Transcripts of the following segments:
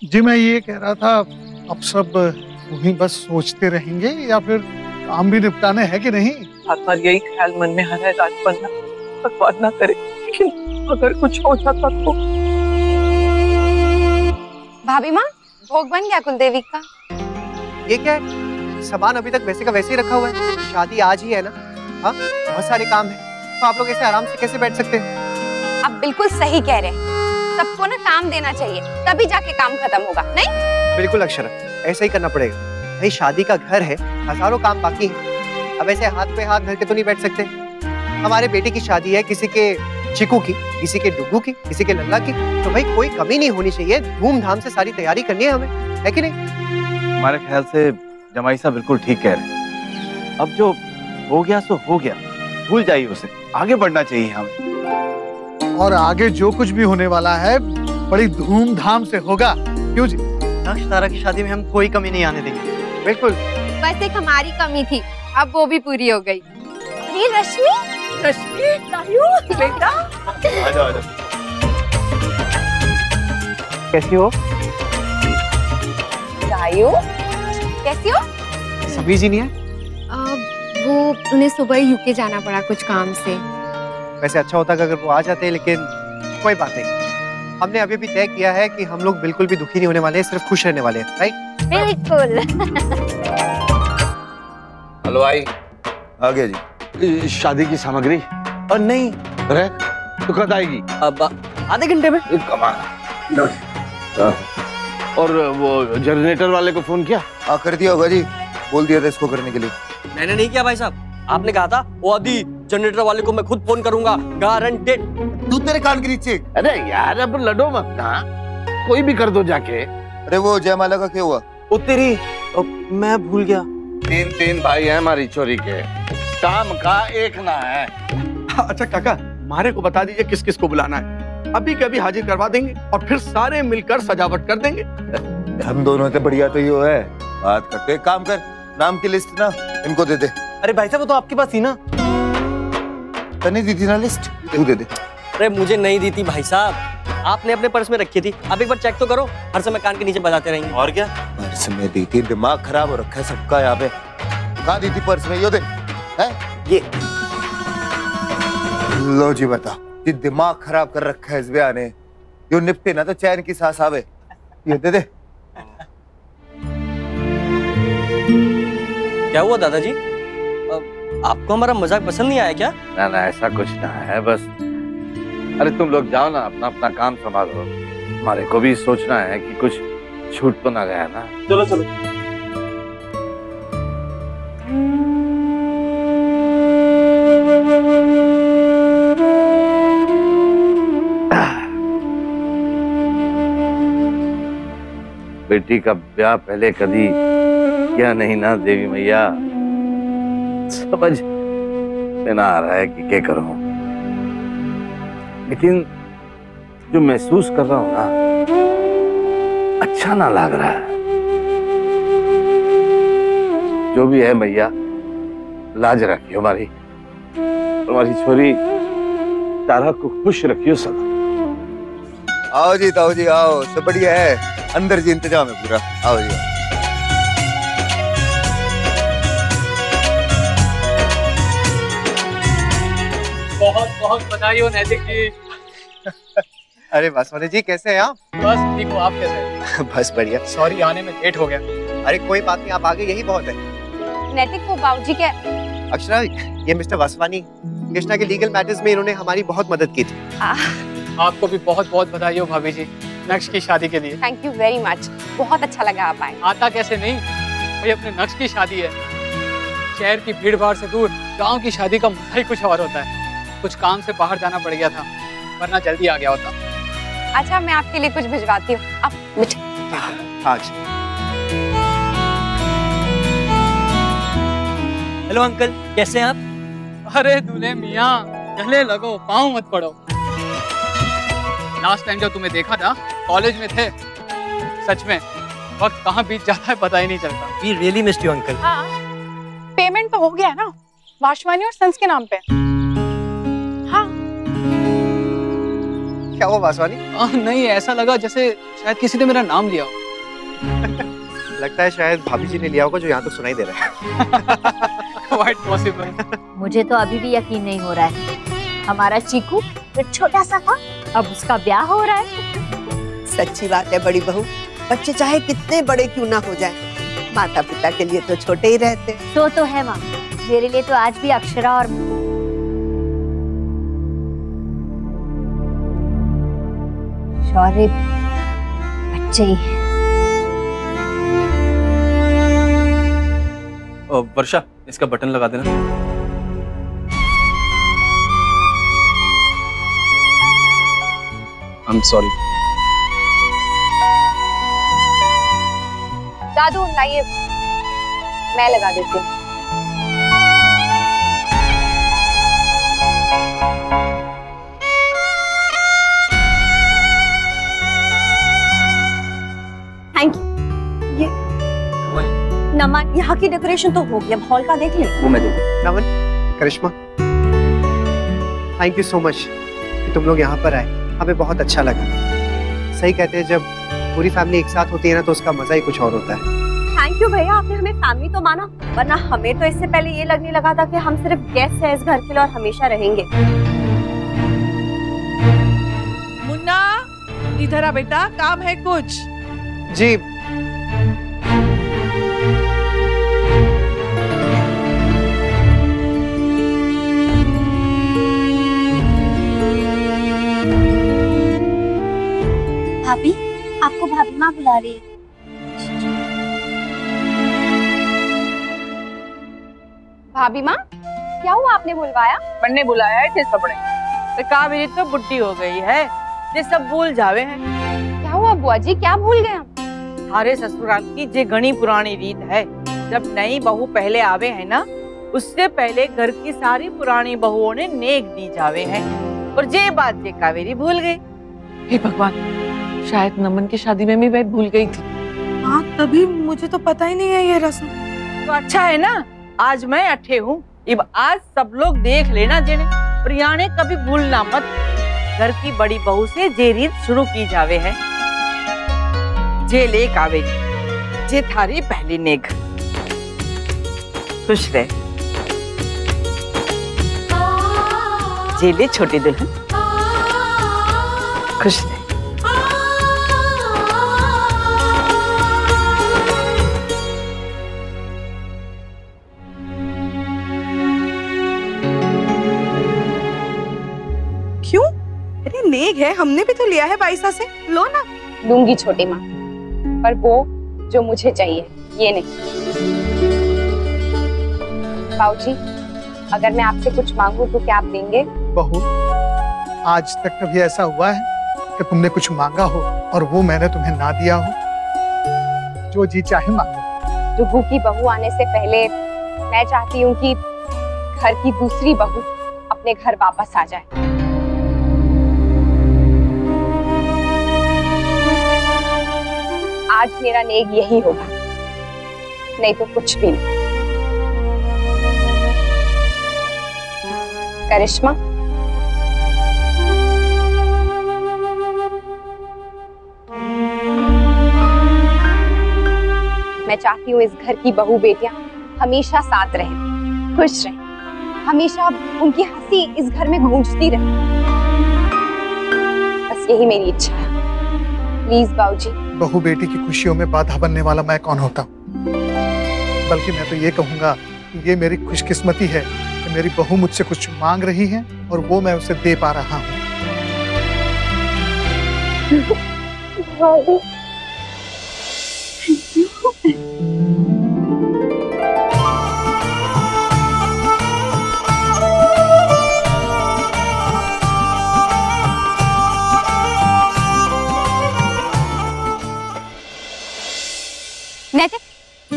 जी मैं ये कह रहा था, अब सब वहीं बस सोचते रहेंगे या फिर काम भी निपटाने हैं कि नहीं? बार यही ख्याल मन में आ रहा है राजपन्ना, भगवान ना करे, लेकिन अगर कुछ हो जाता तो। भाभी माँ, भोग बन गया कुलदेवी का। ये क्या है? सामान अभी तक वैसे का वैसे ही रखा हुआ है। शादी आज ही है ना? हाँ, बहुत सारे काम है, तो आप लोग ऐसे आराम से कैसे बैठ सकते हैं? आप बिल्कुल सही कह रहे हैं, सबको ना काम देना चाहिए, तभी जाके काम खत्म होगा। नहीं बिल्कुल अक्षरा, ऐसा ही करना पड़ेगा। भाई शादी का घर है, हजारों काम बाकी हैं। अब ऐसे हाथ पे हाथ धर के तो नहीं बैठ सकते। हमारे बेटे की शादी है, किसी के चिकू की, किसी के डुगू की, किसी के लल्ला की, तो भाई कोई कमी नहीं होनी चाहिए। धूमधाम से सारी तैयारी करनी है हमें, है कि नहीं? हमारे ख्याल से जमाई साहब बिल्कुल ठीक कह रहे हैं। अब जो हो गया सो हो गया, भूल जाइए उसे, आगे बढ़ना चाहिए हमें। और आगे जो कुछ भी होने वाला है बड़ी धूमधाम से होगा, क्यों जी? नक्श तारा की शादी में हम कोई कमी नहीं आने देंगे। बिल्कुल। बस एक हमारी कमी थी, अब वो भी पूरी हो गई। अरे रश्मि, रश्मि, तायू, बेटा। आजा आजा। कैसी हो? तायू, कैसी हो? सभी जी नहीं है? वो उन्हें सुबह ही यूके जाना पड़ा कुछ काम से। वैसे अच्छा होता अगर वो आ जाते, लेकिन कोई बात नहीं। हमने अभी भी तय किया है कि हम लोग बिल्कुल भी दुखी नहीं होने वाले हैं, सिर्फ खुश रहने वाले हैं, राइट? बिल्कुल। हलवाई आ गया जी। शादी की सामग्री और नहीं अरे तो कब आएगी? अब आधे घंटे में। कमाल। और वो जनरेटर वाले को फोन किया? हाँ कर दिया होगा जी, बोल दिया था इसको करने के लिए। मैंने नहीं किया भाई साहब, आपने कहा था वो आदि जनरेटर वाले को मैं खुद फोन करूंगा, गारंटेड। तू तेरे कान के नीचे। अरे यार अब लड़ो मत ना, कोई भी कर दो जाके। अरे वो जयमाला का क्या हुआ? ओ तेरी, मैं भूल गया। तीन भाई हैं हमारी चोरी के, काम का एक ना है। अच्छा काका, मारे को बता दीजिए किस किस को बुलाना है, अभी के अभी हाजिर करवा देंगे और फिर सारे मिलकर सजावट कर देंगे। हम दोनों से बढ़िया तो ये है, बात करते। काम कर, नाम की लिस्ट ना इनको दे दे। अरे भाई साहब वो तो आपके पास थी ना। तने दी थी ना लिस्ट, तू दे दे। अरे मुझे नहीं दी थी भाई साहब, आपने अपने पर्स में रखी थी। अब एक बार चेक तो करो, हर समय कान के नीचे बजाते रहेंगे। और क्या? पर्स में दी थी, दिमाग खराब हो रखा है सबका यहाँ पे। कहाँ दी थी पर्स में? यो दे। है ये लो जी, बता। ये दिमाग खराब कर रखा है इस ब्याह ने, यो निपटे ना तो चैन की सांस आवे। ये दे दे। क्या हुआ दादाजी, आपको हमारा मजाक पसंद नहीं आया क्या? ना ना ऐसा कुछ ना है, बस अरे तुम लोग जाओ ना, अपना अपना काम संभालो। हमारे को भी सोचना है कि कुछ छूट तो ना गया ना। चलो चलो। बेटी का ब्याह पहले कभी किया नहीं ना देवी मैया, समझ में ना आ रहा है कि क्या करूं। लेकिन जो महसूस कर रहा हूं ना, अच्छा ना लग रहा है। जो भी है मैया, लाज रखियो हमारी, हमारी छोरी तारा को खुश रखियो सदा। आओ जी ताऊ जी आओ, सब बढ़िया है, अंदर जी इंतजाम है पूरा। आओ जी। बहुत बहुत बधाई हो नैतिक जी। अरे वासवानी जी, कैसे हैं आप? बस ठीक हो, आप कैसे हैं? बस बढ़िया। सॉरी आने में लेट हो गया। अरे कोई बात नहीं, आप आगे, यही बहुत है। नैतिक को बाबूजी के। अक्षरा, ये मिस्टर वासवानी, कृष्णा के लीगल मैटर्स में इन्होंने हमारी बहुत मदद की थी। आपको भी बहुत बहुत बधाई हो भाभी जी, नक्श की शादी के लिए। थैंक यू वेरी मच, बहुत अच्छा लगा आप आए। आता कैसे नहीं भाई, अपने नक्श की शादी है, शहर की भीड़ भाड़ से दूर, गांव की शादी का मजा ही कुछ और होता है। कुछ काम से बाहर जाना पड़ गया था, वरना जल्दी आ गया होता। अच्छा मैं आपके लिए कुछ भिजवाती हूँ, आप हेलो अंकल, कैसे हैं आप? अरे दूल्हे मियाँ, गले लगो, पाँव मत पड़ो। लास्ट टाइम जब तुम्हें देखा था कॉलेज में थे, सच में वक्त कहाँ बीत जाता है पता ही नहीं चलता। We really missed you uncle. हाँ, पेमेंट तो हो गया है ना, वाशवानी और सन्स के नाम पे। हाँ क्या हुआ वासवानी? नहीं, ऐसा लगा जैसे शायद किसी ने मेरा नाम लिया हो। लगता है शायद भाभी जी ने लिया होगा जो यहाँ तक सुनाई दे रहा है। Quite possible. मुझे तो अभी भी यकीन नहीं हो रहा है। हमारा चीकू जो छोटा सा था, अब उसका ब्याह हो रहा है। सच्ची बात है बड़ी बहू, बच्चे चाहे कितने बड़े क्यों ना हो जाएं, माता पिता के लिए तो छोटे ही रहते। तो है माँ, मेरे लिए तो आज भी अक्षरा और शौर्य बच्चे ही हैं। वर्षा, इसका बटन लगा देना। I'm sorry. दादू लाइए, मैं लगा देती हूँ। Thank you. ये नमन, यहाँ की डेकोरेशन तो हो गई, अब हॉल का देख ले। वो मैं देखूं। नमन, करिश्मा, थैंक यू सो मच कि तुम लोग यहाँ पर आए, हमें बहुत अच्छा लगा। सही कहते हैं, जब पूरी फैमिली एक साथ होती है ना तो उसका मजा ही कुछ और होता है। थैंक यू भैया, आपने हमें फैमिली तो माना, वरना हमें तो इससे पहले ये लगने लगा था कि हम सिर्फ गेस्ट हैं इस घर के लिए और हमेशा रहेंगे। मुन्ना, इधर आ बेटा, काम है कुछ। जी। भाभी, आपको भाभी माँ बुला रही है। भाभी माँ, क्या हुआ, आपने बुलवाया? बनने बुलाया है थे सबने। तो कावेरी तो बुढ़ी हो गई है, ये सब भूल जावे हैं। क्या हुआ बुआ जी, क्या भूल गए हम? हमारे ससुराल की जे घनी पुरानी रीत है, जब नई बहू पहले आवे है ना, उससे पहले घर की सारी पुरानी बहुओं ने नेक दी जावे हैं, और ये बात ये कावेरी भूल गई। हे भगवान, शायद नमन की शादी में भी मैं भूल गई थी। हाँ, तभी मुझे तो पता ही नहीं है ये रस्म। तो अच्छा है ना, आज मैं अठे हूँ, अब आज सब लोग देख लेना जिन्हें, और याने कभी भूलना मत, घर की बड़ी बहू से जे रीत शुरू की जावे है। जे लेक आवे, जे थारी पहली नेक। खुश रहे। जे ले छोटी दुल्हन, खुश रहे। क्यों? अरे नेक है, हमने भी तो लिया है बाईसा से, लो ना। लूंगी छोटी माँ, पर वो जो मुझे चाहिए, ये नहीं। बाबूजी, अगर मैं आपसे कुछ मांगू तो क्या आप देंगे? बहू, आज तक कभी ऐसा हुआ है कि तुमने कुछ मांगा हो और वो मैंने तुम्हें ना दिया हो? जो जी चाहे मांगो। जुगू की बहू आने से पहले मैं चाहती हूँ कि घर की दूसरी बहू अपने घर वापस आ जाए। आज मेरा नेक यही होगा, नहीं तो कुछ भी नहीं। करिश्मा, मैं चाहती हूँ इस घर की बहू बेटियां हमेशा साथ रहें, खुश रहें, हमेशा उनकी हंसी इस घर में गूंजती रहे। बस यही मेरी इच्छा है। प्लीज बाबूजी। बहू बेटी की खुशियों में बाधा बनने वाला मैं कौन होता हूँ? बल्कि मैं तो ये कहूंगा कि ये मेरी खुशकिस्मती है कि मेरी बहू मुझसे कुछ मांग रही है और वो मैं उसे दे पा रहा हूँ। नैतिक,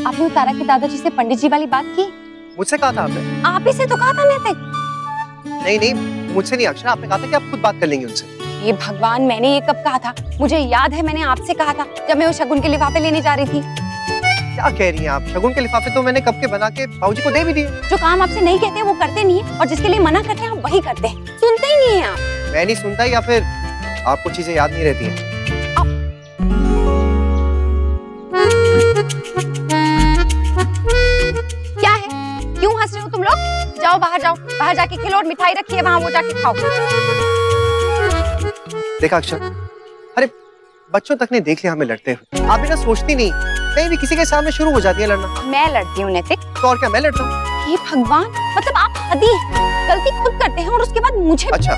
आपने तारा के दादाजी से पंडित जी वाली बात की? मुझसे कहा था आपने? आप ही से तो कहा था नैतिक। नहीं नहीं, मुझसे नहीं अक्षरा, आपने कहा था कि आप खुद बात कर लेंगे उनसे। ये भगवान, मैंने ये कब कहा था? मुझे याद है मैंने आपसे कहा था जब मैं वो शगुन के लिफाफे लेने जा रही थी। क्या कह रही हैं आप? शगुन के लिफाफे तो मैंने कब के बना के बाबूजी को दे भी दिए। जो काम आपसे नहीं कहते वो करते नहीं है, और जिसके लिए मना करते हैं आप वही करते हैं। सुनते ही नहीं है आप। मैं नहीं सुनता या फिर आपको चीजें याद नहीं रहती हैं। क्या है, क्यों हंस रहे हो तुम लोग? जाओ, बाहर जाके खेलो और मिठाई रखी है वहां, वो जाके खाओ। देखा अक्षर, अरे बच्चों तक ने देख लिया हमें लड़ते हुए, आप भी ना सोचती नहीं, कहीं भी किसी के सामने शुरू हो जाती है लड़ना। मैं लड़ती हूँ नैतिक? तो और क्या, मैं लड़ता हूँ? हे भगवान, मतलब आप हदी हैं, गलती खुद करते हैं और उसके बाद मुझे। अच्छा,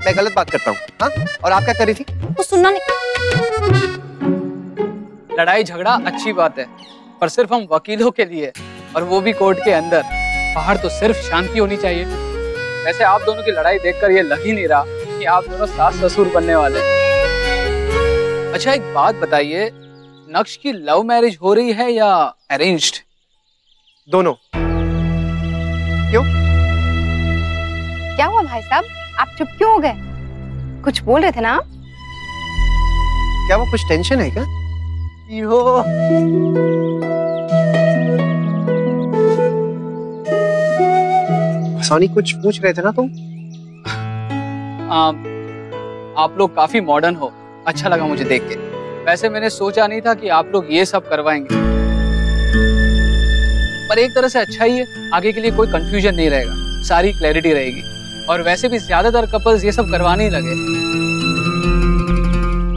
मैं गलत बात करता हूँ? हाँ, और आप क्या कर रही थी? तो सुनना नहीं। लड़ाई झगड़ा अच्छी बात है, पर सिर्फ हम वकीलों के लिए, और वो भी कोर्ट के अंदर। बाहर तो सिर्फ शांति होनी चाहिए। वैसे आप दोनों की लड़ाई देखकर ये लग ही नहीं रहा कि आप दोनों सास ससुर बनने वाले। अच्छा एक बात बताइए, नक्श की लव मैरिज हो रही है या अरेंज्ड? दोनों। क्यों? क्या हुआ भाई साहब, आप चुप क्यों हो गए? कुछ बोल रहे थे ना आप? क्या वो कुछ टेंशन है क्या? यो सोनी, कुछ पूछ रहे थे ना तुम? आप लोग काफी मॉडर्न हो, अच्छा लगा मुझे देख के। वैसे मैंने सोचा नहीं था कि आप लोग ये सब करवाएंगे, पर एक तरह से अच्छा ही है, आगे के लिए कोई कंफ्यूजन नहीं रहेगा, सारी क्लैरिटी रहेगी। और वैसे भी ज्यादातर कपल्स ये सब करवाने ही लगे,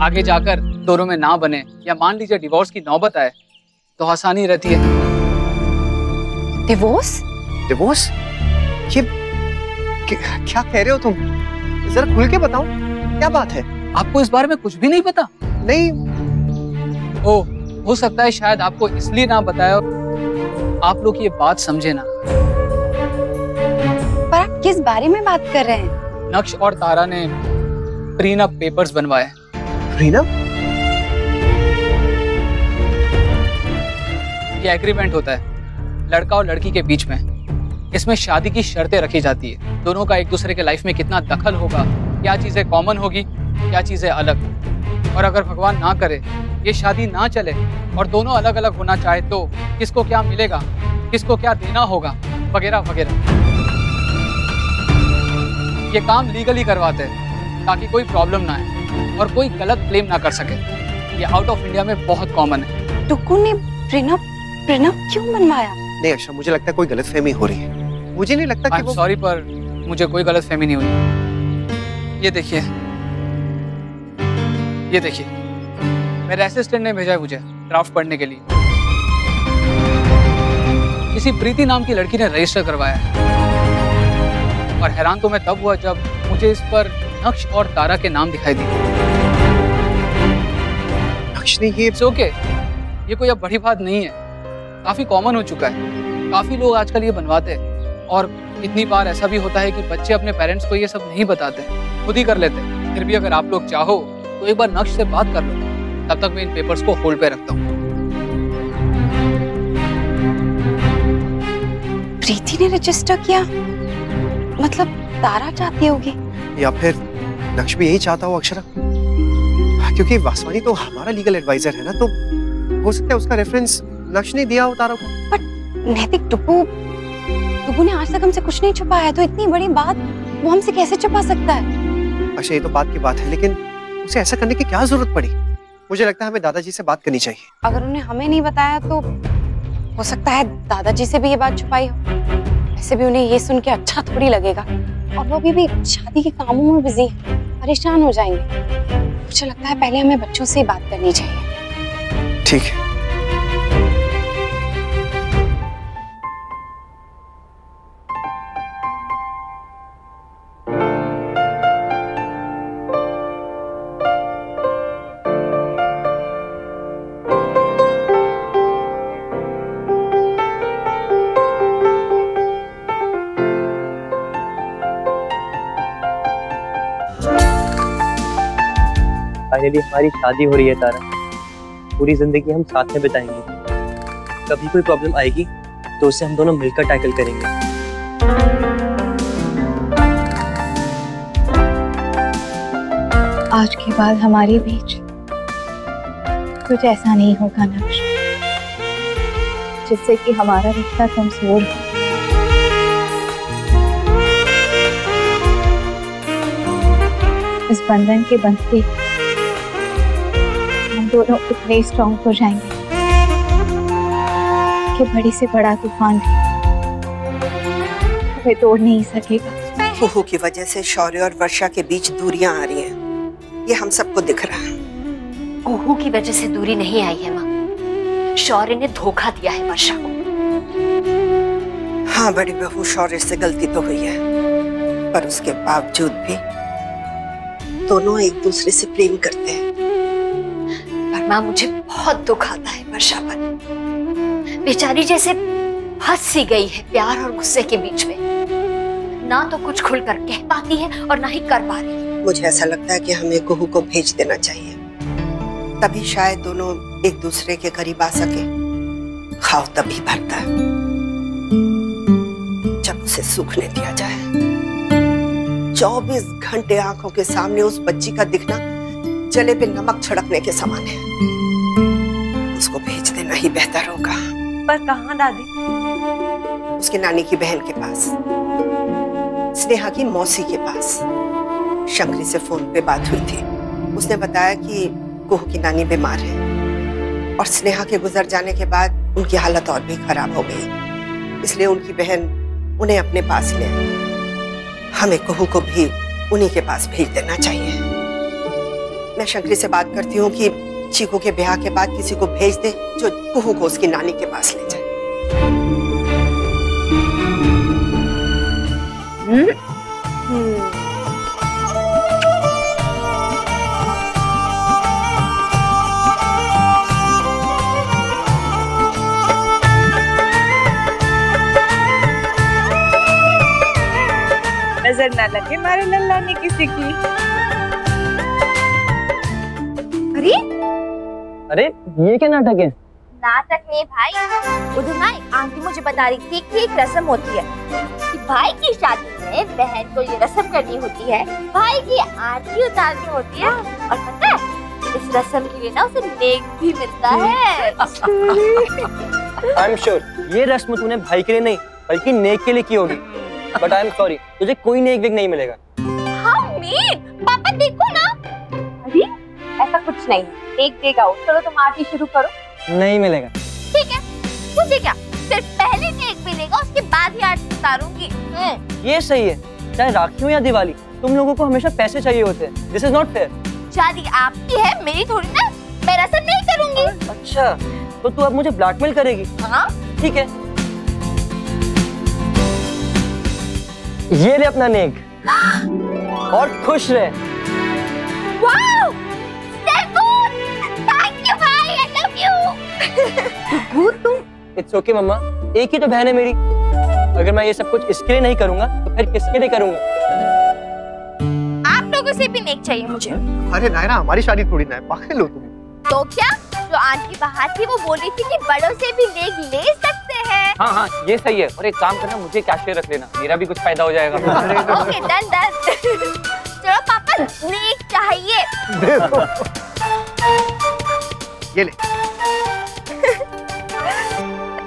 आगे जाकर दोनों में ना बने या मान लीजिए डिवोर्स की नौबत आए तो आसानी रहती है। डिवोर्स? डिवोर्स? ये क्या कह रहे हो तुम? जरा खुल के बताओ, क्या बात है? आपको इस बारे में कुछ भी नहीं पता? नहीं। हो सकता है शायद आपको इसलिए ना बताया, आप लोग ये बात समझे ना। पर आप किस बारे में बात कर रहे हैं? नक्श और तारा ने प्रीनअप पेपर्स बनवाए। प्रीनअप? ये एग्रीमेंट होता है लड़का और लड़की के बीच में। इसमें शादी की शर्तें रखी जाती है, दोनों का एक दूसरे के लाइफ में कितना दखल होगा, क्या चीजें कॉमन होगी, क्या चीजें अलग, और अगर भगवान ना करे ये शादी ना चले और दोनों अलग अलग होना चाहे तो किसको क्या मिलेगा, किसको क्या देना होगा, वगैरह वगैरह। ये काम लीगली करवाते हैं ताकि कोई प्रॉब्लम ना आए और कोई गलत क्लेम ना कर सके। ये आउट ऑफ इंडिया में बहुत कॉमन है। टुक्कू ने प्रीनअप क्यों बनवाया? नहीं अक्षर, मुझे लगता है कोई गलतफहमी हो रही है। मुझे नहीं लगता कि वो... सॉरी पर मुझे कोई गलतफहमी नहीं हुई। ये देखिए, ये देखिए, मेरे असिस्टेंट ने भेजा है मुझे ड्राफ्ट पढ़ने के लिए। किसी प्रीति नाम की लड़की ने रजिस्टर करवाया है, और हैरान तो मैं तब हुआ जब मुझे इस पर नक्श और तारा के नाम दिखाई दिए। नक्श ने ये... ओके, ये कोई अब बड़ी बात नहीं है, काफी कॉमन हो चुका है, काफी लोग आजकल ये बनवाते हैं। और इतनी बार ऐसा भी होता है कि बच्चे अपने पेरेंट्स को ये सब नहीं बताते, खुद ही कर लेते हैं। फिर भी अगर आप लोग चाहो तो एक बार नक्श से बात कर लो, तब तक मैं इन पेपर्स को होल्ड पे रखता हूँ। प्रीति ने रजिस्टर किया, मतलब तारा चाहती होगी, या फिर नक्श भी यही चाहता हो अक्षरा, क्योंकि वासवानी तो हमारा लीगल एडवाइजर है ना, तो हो सकता है उसका रेफरेंस नक्श ने दिया हो तारा को। बट नैतिक, टुप्पू ने आज तक हमसे कुछ नहीं छुपाया है, तो इतनी बड़ी बात वो हमसे कैसे छुपा सकता है? अच्छा ये तो बात की बात है, लेकिन उसे ऐसा करने की क्या जरूरत पड़ी? मुझे लगता है हमें दादाजी से बात करनी चाहिए। अगर उन्हें हमें नहीं बताया तो हो सकता है दादाजी से भी ये बात छुपाई हो। ऐसे भी उन्हें ये सुन के अच्छा थोड़ी लगेगा, और वो अभी भी शादी के कामों में बिजी है, परेशान हो जाएंगे। मुझे लगता है पहले हमें बच्चों से ही बात करनी चाहिए। ठीक है। फाइनली हमारी शादी हो रही है तारा, पूरी जिंदगी हम साथ में बिताएंगे। कभी कोई प्रॉब्लम आएगी तो उसे हम दोनों मिलकर टैकल करेंगे। आज के बाद हमारे बीच कुछ ऐसा नहीं होगा नक्श, जिससे कि हमारा रिश्ता कमजोर हो। इस बंधन के बंधते हम दोनों इतने स्ट्रॉन्ग हो जाएंगे कि बड़ी से बड़ा तूफान भी हमें तोड़ नहीं सकेगा। कुहू की वजह से शौर्य और वर्षा के बीच दूरियां आ रही हैं, ये हम सबको दिख रहा है। कुहू की वजह से दूरी नहीं आई है माँ, शौर्य ने धोखा दिया है वर्षा को। हाँ बड़ी बहू, शौर्य से गलती तो हुई है, पर उसके बावजूद भी दोनों एक दूसरे से प्रेम करते हैं। पर माँ मुझे बहुत दुख आता है वर्षा पर, बेचारी जैसे फंस सी गई है प्यार और गुस्से के बीच में, ना तो कुछ खुलकर कह पाती है और ना ही कर पा रही है। मुझे ऐसा लगता है कि हमें कुहू को भेज देना चाहिए, तभी शायद दोनों एक दूसरे के करीब आ सके। घाव तभी भरता है जब उसे सूखने दिया जाए। 24 घंटे आंखों के सामने उस बच्ची का दिखना जले पे नमक छिड़कने के समान है। उसको भेज देना ही बेहतर होगा। पर कहाँ दादी? उसकी नानी की बहन के पास, स्नेहा की मौसी के पास। शंकरी से फोन पे बात हुई थी, उसने बताया कि कुहू की नानी बीमार है और स्नेहा के गुजर जाने के बाद उनकी हालत और भी खराब हो गई, इसलिए उनकी बहन उन्हें अपने पास ले आई। हमें कुहू को भी उन्हीं के पास भेज देना चाहिए। मैं शंकरी से बात करती हूँ कि चीकू के ब्याह के बाद किसी को भेज दे जो कुहू को उसकी नानी के पास ले जाए। नजर ना लगे मारे लल्ला ने किसी की। अरे ये क्या नाटक है? नाटक नहीं भाई, उधर ना आंटी मुझे बता रही थी कि एक रस्म होती है कि भाई की शादी में बहन को ये रस्म करनी होती है, भाई की आरती उतारनी होती है, और पता है इस रस्म के लिए ना उसे नेक भी मिलता है। आई एम श्योर ये रस्म तूने भाई के लिए नहीं बल्कि नेक के लिए की होगी, बट आई एम सॉरी तुझे कोई नेक वेक नहीं मिलेगा। हाँ मीन, पापा देखो ना। अरे ऐसा कुछ नहीं, एक देगा। चलो तुम आरती शुरू करो। नहीं मिलेगा। ठीक है, मुझे क्या, सिर्फ पहले नेक मिलेगा, उसके बाद ही आरती उतारूंगी। ये सही है, चाहे राखी हो या दिवाली, तुम लोगों को हमेशा पैसे चाहिए होते हैं। This is not fair. शादी आपकी है, मेरी थोड़ी ना, मैं रस्म नहीं करूंगी। अच्छा, तो तू अब मुझे ब्लैकमेल करेगी? हाँ ठीक है, ये ले अपना नेक और खुश रहे। वाओ, थैंक यू भाई, आई लव यू। तुम इट्स ओके मम्मा, एक ही तो बहन है मेरी। अगर मैं ये सब कुछ इसके लिए नहीं करूंगा तो फिर किसके लिए करूंगा? आप लोगों से भी नेक चाहिए मुझे। अरे नायरा, हमारी शादी थोड़ी ना है, पागल हो तुम। तो क्या, जो आंटी बाहर थी वो बोली थी कि बड़ों से भी नेक ले सकते हैं। हाँ हाँ ये सही है, और एक काम करना, मुझे कैशियर रख लेना, मेरा भी कुछ फायदा हो जाएगा। Okay done done. चलो पापा, नेक चाहिए। ये ले।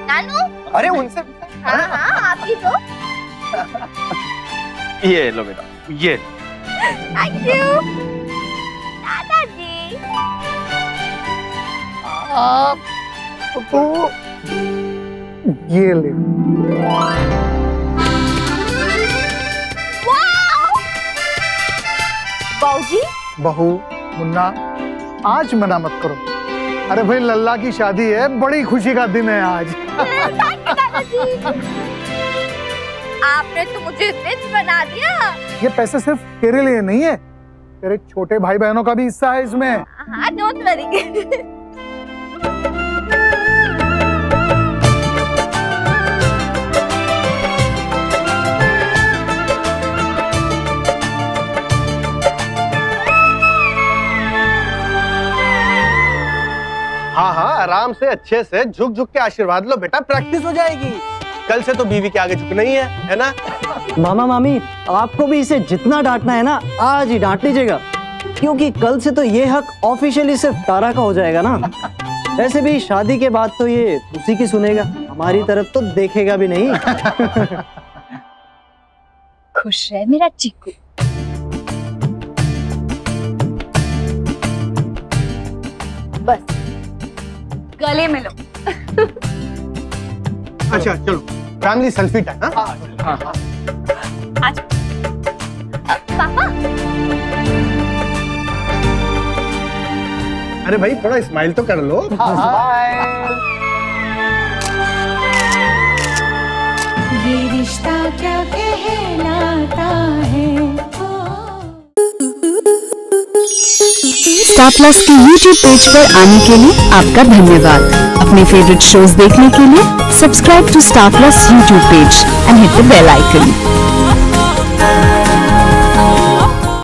नानू। अरे उनसे। हाँ हाँ आप ही दो। ये लो बेटा, ये। थैंक यू दादाजी। ये ले। बाऊजी। बहू, मुन्ना, आज मना मत करो। अरे भाई लल्ला की शादी है, बड़ी खुशी का दिन है आज। आपने तो मुझे रिच बना दिया। ये पैसे सिर्फ तेरे लिए नहीं है, तेरे छोटे भाई बहनों का भी हिस्सा है इसमें। हाँ डोंट वरी। हाँ हाँ, आराम से अच्छे से झुक झुक के आशीर्वाद लो बेटा, प्रैक्टिस हो जाएगी। कल से तो बीवी के आगे झुकना ही है ना? मामा मामी, आपको भी इसे जितना डांटना है ना आज ही डांट लीजिएगा, क्योंकि कल से तो ये हक ऑफिशियली सिर्फ तारा का हो जाएगा ना। वैसे भी शादी के बाद तो ये उसी की सुनेगा, हमारी तरफ तो देखेगा भी नहीं। खुश रहे मेरा चिक्कू। बस गले मिलो। अच्छा चलो फैमिली सेल्फी टाइम। पापा अरे भाई थोड़ा स्माइल तो कर लो। ये रिश्ता क्या कहलाता है। स्टार प्लस के YouTube पेज पर आने के लिए आपका धन्यवाद। अपने फेवरेट शोज देखने के लिए subscribe to Star Plus YouTube page and hit the bell icon.